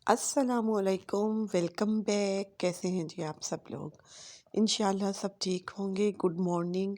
अस्सलामुअलैकुम, welcome back. कैसे हैं जी आप सब लोग? इंशाल्लाह सब ठीक होंगे। Good morning.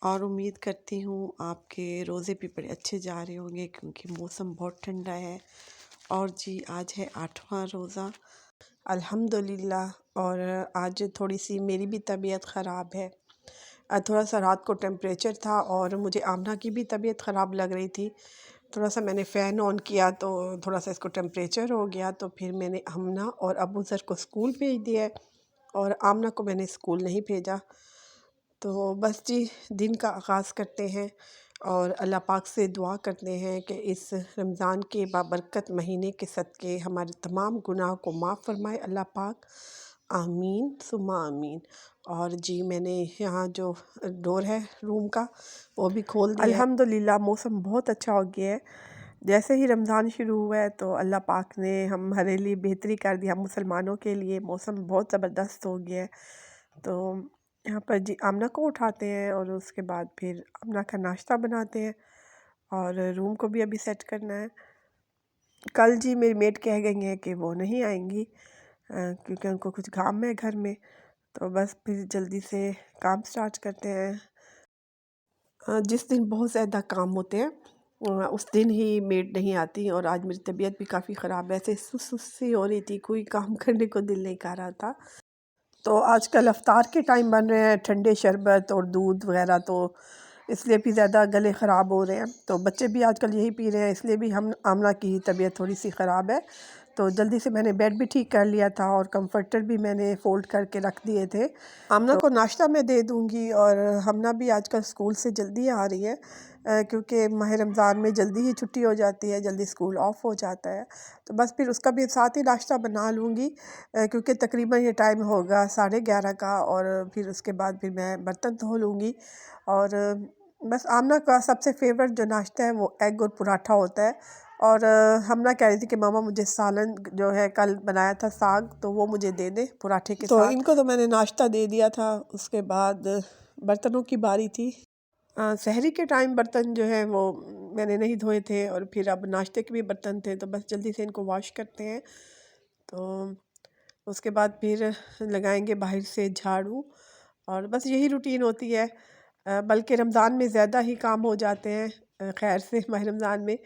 और उम्मीद करती हूँ आपके रोज़े भी बड़े अच्छे जा रहे होंगे क्योंकि मौसम बहुत ठंडा है। और जी आज है 8वां रोज़ा अल्हम्दुलिल्लाह। और आज थोड़ी सी मेरी भी तबीयत ख़राब है। थोड़ा सा रात को टेम्परेचर था और मुझे आमना की भी तबीयत ख़राब लग रही थी। थोड़ा सा मैंने फ़ैन ऑन किया तो थोड़ा सा इसको टेम्परेचर हो गया, तो फिर मैंने आमना और अबू ज़र को स्कूल भेज दिया है और आमना को मैंने स्कूल नहीं भेजा। तो बस जी दिन का आगाज़ करते हैं और अल्लाह पाक से दुआ करते हैं कि इस रमज़ान के बाबरकत महीने के सदक़े हमारे तमाम गुनाह को माफ़ फ़रमाए अल्लाह पाक। आमीन सुम्मा आमीन। और जी मैंने यहाँ जो डोर है रूम का वो भी खोल दिया है। अल्हम्दुलिल्लाह मौसम बहुत अच्छा हो गया है। जैसे ही रमज़ान शुरू हुआ है तो अल्लाह पाक ने हमारे लिए बेहतरी कर दी। हम मुसलमानों के लिए मौसम बहुत ज़बरदस्त हो गया है। तो यहाँ पर जी आमना को उठाते हैं और उसके बाद फिर आमना का नाश्ता बनाते हैं और रूम को भी अभी सेट करना है। कल जी मेरी मेड कह गई हैं कि वो नहीं आएंगी क्योंकि उनको कुछ काम है घर में। तो बस फिर जल्दी से काम स्टार्ट करते हैं। जिस दिन बहुत ज़्यादा काम होते हैं उस दिन ही मेड नहीं आती। और आज मेरी तबीयत भी काफ़ी ख़राब है, ऐसे सुस्त सी हो रही थी, कोई काम करने को दिल नहीं कर रहा था। तो आजकल अफ्तार के टाइम बन रहे हैं ठंडे शरबत और दूध वगैरह, तो इसलिए भी ज़्यादा गले ख़राब हो रहे हैं। तो बच्चे भी आजकल यही पी रहे हैं, इसलिए भी हम आमना की तबीयत थोड़ी सी ख़राब है। तो जल्दी से मैंने बेड भी ठीक कर लिया था और कंफर्टर भी मैंने फ़ोल्ड करके रख दिए थे। आमना को नाश्ता मैं दे दूँगी और हमना भी आजकल स्कूल से जल्दी आ रही है क्योंकि माह रमज़ान में जल्दी ही छुट्टी हो जाती है, जल्दी स्कूल ऑफ हो जाता है। तो बस फिर उसका भी साथ ही नाश्ता बना लूँगी क्योंकि तकरीबन ये टाइम होगा 11:30 का और फिर उसके बाद फिर मैं बर्तन धो लूँगी। और बस आमना का सबसे फेवरेट जो नाश्ता है वो एग और पराठा होता है। और हमना कह रही थी कि मामा मुझे सालन जो है कल बनाया था साग, तो वो मुझे दे दे पराठे के साथ। तो इनको तो मैंने नाश्ता दे दिया था। उसके बाद बर्तनों की बारी थी। सहरी के टाइम बर्तन जो है वो मैंने नहीं धोए थे और फिर अब नाश्ते के भी बर्तन थे, तो बस जल्दी से इनको वॉश करते हैं। तो उसके बाद फिर लगाएंगे बाहर से झाड़ू और बस यही रूटीन होती है। बल्कि रमज़ान में ज़्यादा ही काम हो जाते हैं। खैर से माह रमज़ान में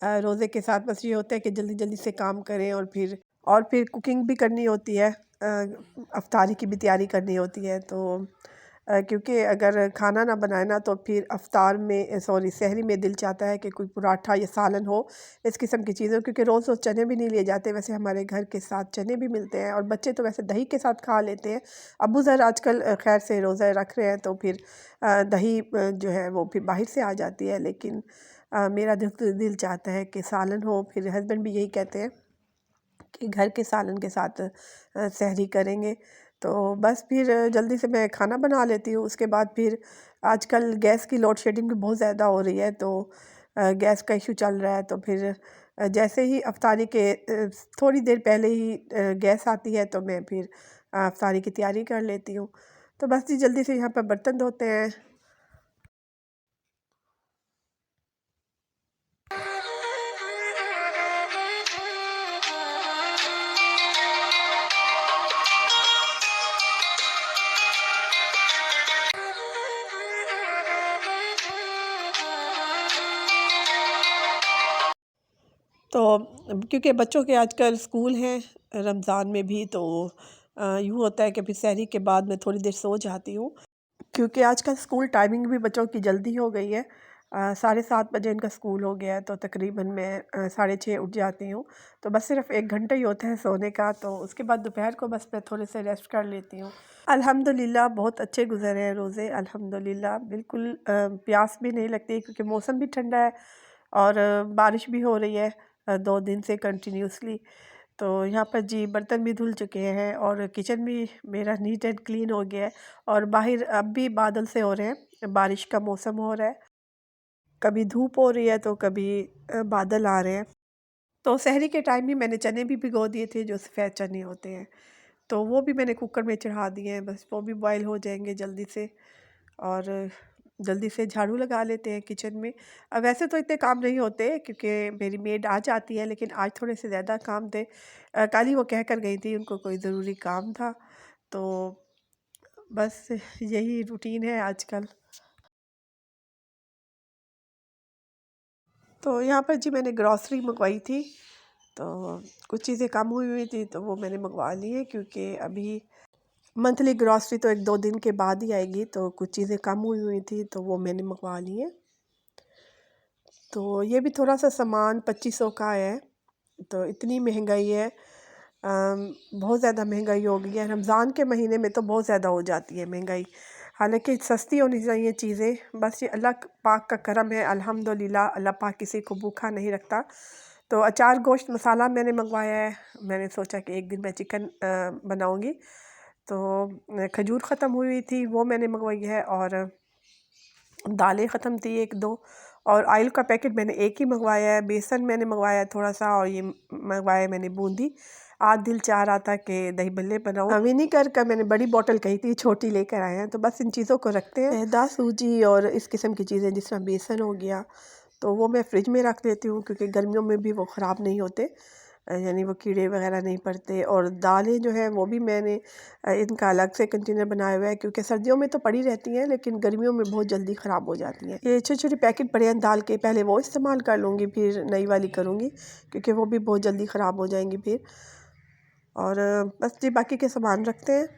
रोज़े के साथ बस ये होता है कि जल्दी जल्दी से काम करें और फिर कुकिंग भी करनी होती है। अफ्तारी की भी तैयारी करनी होती है। तो क्योंकि अगर खाना ना बनाए ना तो फिर अफ्तार में सॉरी सहरी में दिल चाहता है कि कोई पराठा या सालन हो, इस किस्म की चीज़ें, क्योंकि रोज़ रोज़ चने भी नहीं लिए जाते। वैसे हमारे घर के साथ चने भी मिलते हैं और बच्चे तो वैसे दही के साथ खा लेते हैं। अबू ज़र आजकल खैर से रोज़ा रख रहे हैं तो फिर दही जो है वो फिर बाहर से आ जाती है, लेकिन मेरा दिल चाहता है कि सालन हो। फिर हस्बैंड भी यही कहते हैं कि घर के सालन के साथ सहरी करेंगे। तो बस फिर जल्दी से मैं खाना बना लेती हूँ। उसके बाद फिर आजकल गैस की लोड शेडिंग भी बहुत ज़्यादा हो रही है, तो गैस का इशू चल रहा है। तो फिर जैसे ही अफ्तारी के थोड़ी देर पहले ही गैस आती है तो मैं फिर अफ्तारी की तैयारी कर लेती हूँ। तो बस जी जल्दी से यहाँ पर बर्तन धोते हैं। तो क्योंकि बच्चों के आजकल स्कूल हैं रमज़ान में भी, तो यूँ होता है कि फिर सहरी के बाद मैं थोड़ी देर सो जाती हूँ क्योंकि आजकल स्कूल टाइमिंग भी बच्चों की जल्दी हो गई है। 7:30 बजे इनका स्कूल हो गया है, तो तकरीबन मैं 6:30 उठ जाती हूँ। तो बस सिर्फ़ 1 घंटा ही होता है सोने का, तो उसके बाद दोपहर को बस मैं थोड़े से रेस्ट कर लेती हूँ। अल्हम्दुलिल्लाह बहुत अच्छे गुज़रे हैं रोज़े अल्हम्दुलिल्लाह। बिल्कुल प्यास भी नहीं लगती क्योंकि मौसम भी ठंडा है और बारिश भी हो रही है 2 दिन से कंटिन्यूसली। तो यहाँ पर जी बर्तन भी धुल चुके हैं और किचन भी मेरा नीट एंड क्लीन हो गया है। और बाहर अब भी बादल से हो रहे हैं, बारिश का मौसम हो रहा है, कभी धूप हो रही है तो कभी बादल आ रहे हैं। तो सहरी के टाइम ही मैंने चने भी भिगो दिए थे, जो सफ़ेद चने होते हैं, तो वो भी मैंने कुकर में चढ़ा दिए हैं। बस वो भी बॉयल हो जाएंगे जल्दी से। और जल्दी से झाड़ू लगा लेते हैं किचन में। वैसे तो इतने काम नहीं होते क्योंकि मेरी मेड आ जाती है, लेकिन आज थोड़े से ज़्यादा काम थे। कल ही वो कह कर गई थी, उनको कोई ज़रूरी काम था, तो बस यही रूटीन है आजकल। तो यहाँ पर जी मैंने ग्रॉसरी मंगवाई थी, तो कुछ चीज़ें कम हुई हुई थी तो वो मैंने मंगवा ली है, क्योंकि अभी मंथली ग्रॉसरी तो 1-2 दिन के बाद ही आएगी, तो कुछ चीज़ें कम हुई हुई थी तो वो मैंने मंगवा ली है। तो ये भी थोड़ा-सा सामान 2500 का है, तो इतनी महंगाई है। बहुत ज़्यादा महंगाई हो गई है, रमज़ान के महीने में तो बहुत ज़्यादा हो जाती है महंगाई। हालाँकि सस्ती होनी चाहिए चीज़ें, बस ये अल्लाह पाक का करम है, अल्हम्दुलिल्लाह, अल्लाह पाक किसी को भूखा नहीं रखता। तो अचार, गोश्त, मसाला मैंने मंगवाया है। मैंने सोचा कि एक दिन मैं चिकन बनाऊँगी, तो खजूर ख़त्म हुई हुई थी, वो मैंने मंगवाई है, और दालें ख़त्म थी 1-2, और ऑयल का पैकेट मैंने एक ही मंगवाया है। बेसन मैंने मंगवाया है थोड़ा-सा, और ये मंगवाया है मैंने बूंदी। आज दिल चाह रहा था कि दही बल्ले बनाऊँ। विनेगर का मैंने बड़ी बॉटल कही थी, छोटी लेकर आए हैं, तो बस इन चीज़ों को रखते हैं। मैदा, सूजी और इस किस्म की चीज़ें, जिस तरह बेसन हो गया, तो वो मैं फ्रिज में रख लेती हूँ, क्योंकि गर्मियों में भी वो ख़राब नहीं होते। यानी वो कीड़े वगैरह नहीं पड़ते। और दालें जो है वो भी मैंने इनका अलग से कंटेनर बनाया हुआ है, क्योंकि सर्दियों में तो पड़ी रहती हैं, लेकिन गर्मियों में बहुत जल्दी ख़राब हो जाती हैं। ये छोटे-छोटे पैकेट पड़े हैं दाल के, पहले वो इस्तेमाल कर लूँगी, फिर नई वाली करूँगी, क्योंकि वो भी बहुत जल्दी ख़राब हो जाएंगी फिर। और बस जी बाकी के सामान रखते हैं।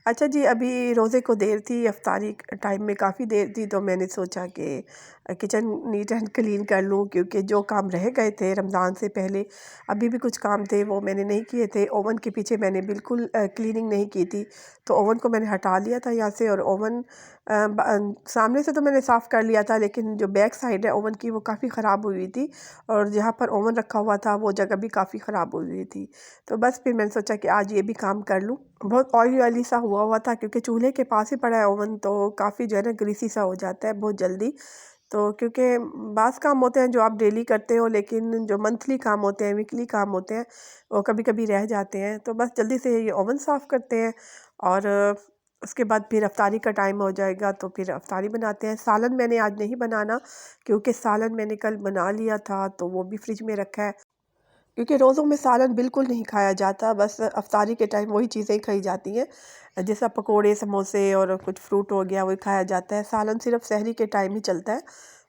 अच्छा जी, अभी रोज़े को देर थी, इफ्तारी टाइम में काफ़ी देर थी, तो मैंने सोचा कि किचन नीट एंड क्लीन कर लूँ, क्योंकि जो काम रह गए थे रमज़ान से पहले, अभी भी कुछ काम थे वो मैंने नहीं किए थे। ओवन के पीछे मैंने बिल्कुल क्लीनिंग नहीं की थी, तो ओवन को मैंने हटा लिया था यहाँ से। और ओवन सामने से तो मैंने साफ़ कर लिया था, लेकिन जो बैक साइड है ओवन की वो काफ़ी ख़राब हुई थी, और जहाँ पर ओवन रखा हुआ था वो जगह भी काफ़ी ख़राब हुई हुई थी। तो बस फिर मैंने सोचा कि आज ये भी काम कर लूँ। बहुत ऑयली ऑयली सा हुआ हुआ था, क्योंकि चूल्हे के पास ही पड़ा है ओवन, तो काफ़ी जो है ना ग्रीसी सा हो जाता है बहुत जल्दी। तो क्योंकि बाज़ काम होते हैं जो आप डेली करते हो, लेकिन जो मंथली काम होते हैं, वीकली काम होते हैं, वो कभी कभी रह जाते हैं। तो बस जल्दी से ये ओवन साफ़ करते हैं, और उसके बाद फिर अफ्तारी का टाइम हो जाएगा, तो फिर अफ्तारी बनाते हैं। सालन मैंने आज नहीं बनाना, क्योंकि सालन मैंने कल बना लिया था, तो वो भी फ्रिज में रखा है। क्योंकि रोज़ों में सालन बिल्कुल नहीं खाया जाता, बस अफ्तारी के टाइम वही चीज़ें ही खाई जाती हैं, जैसा पकोड़े, समोसे और कुछ फ्रूट हो गया, वही खाया जाता है। सालन सिर्फ़ सहरी के टाइम ही चलता है।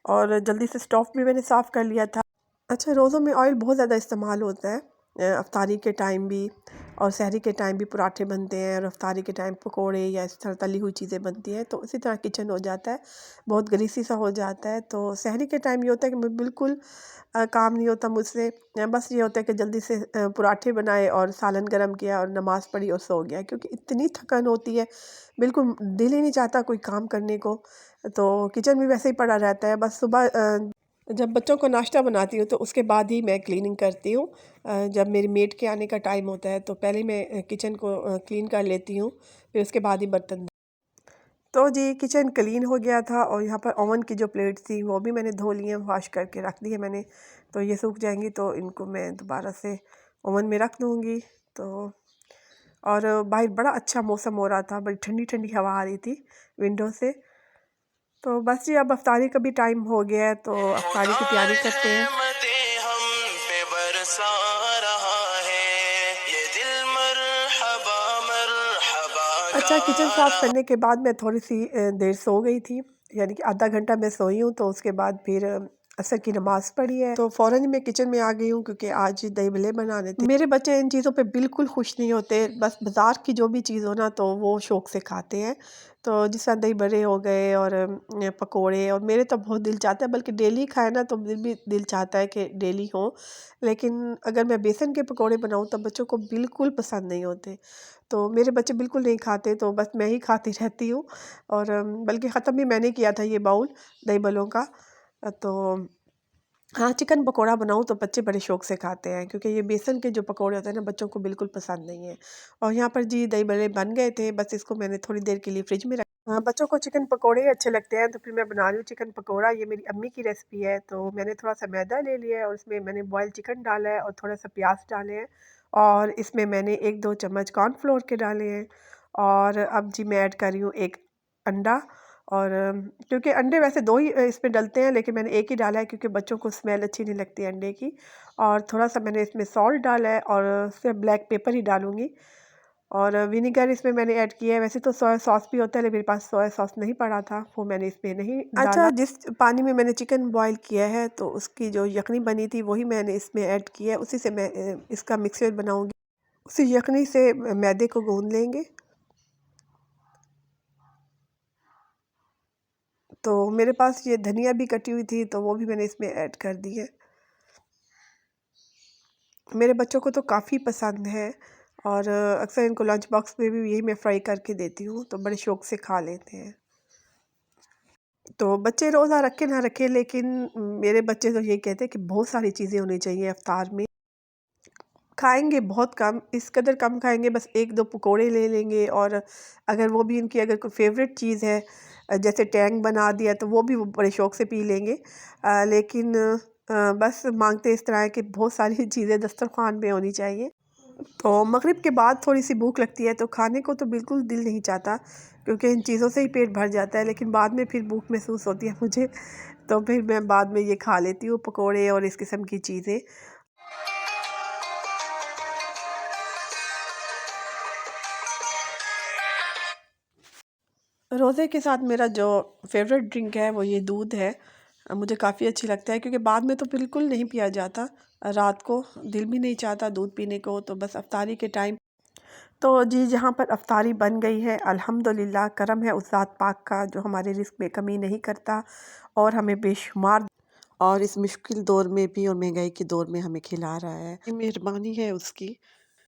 और जल्दी से स्टोव भी मैंने साफ़ कर लिया था। अच्छा, रोज़ों में ऑयल बहुत ज़्यादा इस्तेमाल होता है, अफ्तारी के टाइम भी, और सहरी के टाइम भी पराठे बनते हैं, और अफ्तारी के टाइम पकोड़े या इस तरह तली हुई चीज़ें बनती हैं, तो इसी तरह किचन हो जाता है, बहुत ग्रीसी सा हो जाता है। तो सहरी के टाइम ये होता है कि मैं बिल्कुल काम नहीं होता मुझसे। बस ये होता है कि जल्दी से पराठे बनाए और सालन गरम किया और नमाज़ पढ़ी और सो गया, क्योंकि इतनी थकान होती है, बिल्कुल दिल ही नहीं चाहता कोई काम करने को। तो किचन भी वैसे ही पड़ा रहता है। बस सुबह जब बच्चों को नाश्ता बनाती हूँ, तो उसके बाद ही मैं क्लीनिंग करती हूँ। जब मेरी मेड के आने का टाइम होता है, तो पहले मैं किचन को क्लीन कर लेती हूँ, फिर उसके बाद ही बर्तन। तो जी किचन क्लीन हो गया था, और यहाँ पर ओवन की जो प्लेट्स थी वो भी मैंने धो ली हैं, वॉश करके रख दी है मैंने। तो ये सूख जाएंगी, तो इनको मैं दोबारा से ओवन में रख दूँगी। तो और बाहर बड़ा अच्छा मौसम हो रहा था, बड़ी ठंडी ठंडी हवा आ रही थी विंडो से। तो बस जी अब अफ्तारी का भी टाइम हो गया है, तो अफ्तारी की तैयारी करते हैं। हम पे बरसा रहा है, ये दिल मरहबा मरहबा। अच्छा, किचन साफ़ करने के बाद मैं थोड़ी सी देर सो गई थी, यानी कि आधा घंटा मैं सोई हूँ। तो उसके बाद फिर असर की नमाज़ पढ़ी है, तो फ़ौरन ही मैं किचन में आ गई हूँ, क्योंकि आज दही भल्ले बनाने थे। मेरे बच्चे इन चीज़ों पे बिल्कुल खुश नहीं होते, बस बाज़ार की जो भी चीज़ हो ना, तो वो शौक़ से खाते हैं। तो जिस तरह दही बड़े हो गए, और पकोड़े, और मेरे तो बहुत दिल चाहता है, बल्कि डेली खाए ना तो फिर भी दिल चाहता है कि डेली हो। लेकिन अगर मैं बेसन के पकोड़े बनाऊँ तो बच्चों को बिल्कुल पसंद नहीं होते, तो मेरे बच्चे बिल्कुल नहीं खाते, तो बस मैं ही खाती रहती हूँ। और बल्कि ख़त्म भी मैंने किया था ये बाउल दही बलों का। तो हाँ, चिकन पकोड़ा बनाऊँ तो बच्चे बड़े शौक़ से खाते हैं, क्योंकि ये बेसन के जो पकोड़े होते हैं ना, बच्चों को बिल्कुल पसंद नहीं है। और यहाँ पर जी दही बड़े बन गए थे, बस इसको मैंने थोड़ी देर के लिए फ्रिज में रखा। हाँ, बच्चों को चिकन पकोड़े अच्छे लगते हैं, तो फिर मैं बना रही हूँ चिकन पकोड़ा। ये मेरी अम्मी की रेसिपी है। तो मैंने थोड़ा-सा मैदा ले लिया है, और उसमें मैंने बॉयल चिकन डाला है, और थोड़ा-सा प्याज डाले हैं, और इसमें मैंने 1-2 चम्मच कॉर्नफ्लोर के डाले हैं। और अब जी मैं ऐड कर रही हूँ 1 अंडा और क्योंकि अंडे वैसे 2 ही इसमें डलते हैं, लेकिन मैंने 1 ही डाला है क्योंकि बच्चों को स्मेल अच्छी नहीं लगती अंडे की। और थोड़ा-सा मैंने इसमें सॉल्ट डाला है और सिर्फ़ ब्लैक पेपर ही डालूँगी और विनेगर इसमें मैंने ऐड किया है। वैसे तो सोया सॉस भी होता है, लेकिन मेरे पास सोया सॉस नहीं पड़ा था, वो मैंने इसमें नहीं डाला। अच्छा, जिस पानी में मैंने चिकन बॉयल किया है, तो उसकी जो यखनी बनी थी, वही मैंने इसमें ऐड किया है। उसी से मैं इसका मिक्सचर बनाऊँगी। उसी यखनी से मैदे को गूँध लेंगे। तो मेरे पास ये धनिया भी कटी हुई थी, तो वो भी मैंने इसमें ऐड कर दी है। मेरे बच्चों को तो काफ़ी पसंद है और अक्सर इनको लंच बॉक्स में भी यही मैं फ्राई करके देती हूँ, तो बड़े शौक़ से खा लेते हैं। तो बच्चे रोज़ा रखें ना रखें, लेकिन मेरे बच्चे तो यही कहते हैं कि बहुत सारी चीज़ें होनी चाहिए इफ्तार में। खाएँगे बहुत कम, इस कदर कम खाएँगे, बस 1-2 पकोड़े ले लेंगे और अगर वो भी इनकी अगर कोई फ़ेवरेट चीज़ है जैसे टैंग बना दिया तो वो भी वो बड़े शौक़ से पी लेंगे। लेकिन बस माँगते इस तरह है कि बहुत सारी चीज़ें दस्तरख़्वान में होनी चाहिए। तो मग़रिब के बाद थोड़ी-सी भूख लगती है तो खाने को तो बिल्कुल दिल नहीं चाहता क्योंकि इन चीज़ों से ही पेट भर जाता है, लेकिन बाद में फिर भूख महसूस होती है मुझे, तो फिर मैं बाद में ये खा लेती हूँ पकोड़े और इस किस्म की चीज़ें। रोज़े के साथ मेरा जो फ़ेवरेट ड्रिंक है वो ये दूध है। मुझे काफ़ी अच्छी लगता है क्योंकि बाद में तो बिल्कुल नहीं पिया जाता। रात को दिल भी नहीं चाहता दूध पीने को, तो बस इफ्तारी के टाइम। तो जी, जहाँ पर इफ्तारी बन गई है, अल्हम्दुलिल्लाह, करम है उस ज़ात पाक का जो हमारे रिज़्क़ में कमी नहीं करता और हमें बेशुमार और इस मुश्किल दौर में भी और महंगाई के दौर में हमें खिला रहा है। ये मेहरबानी है उसकी।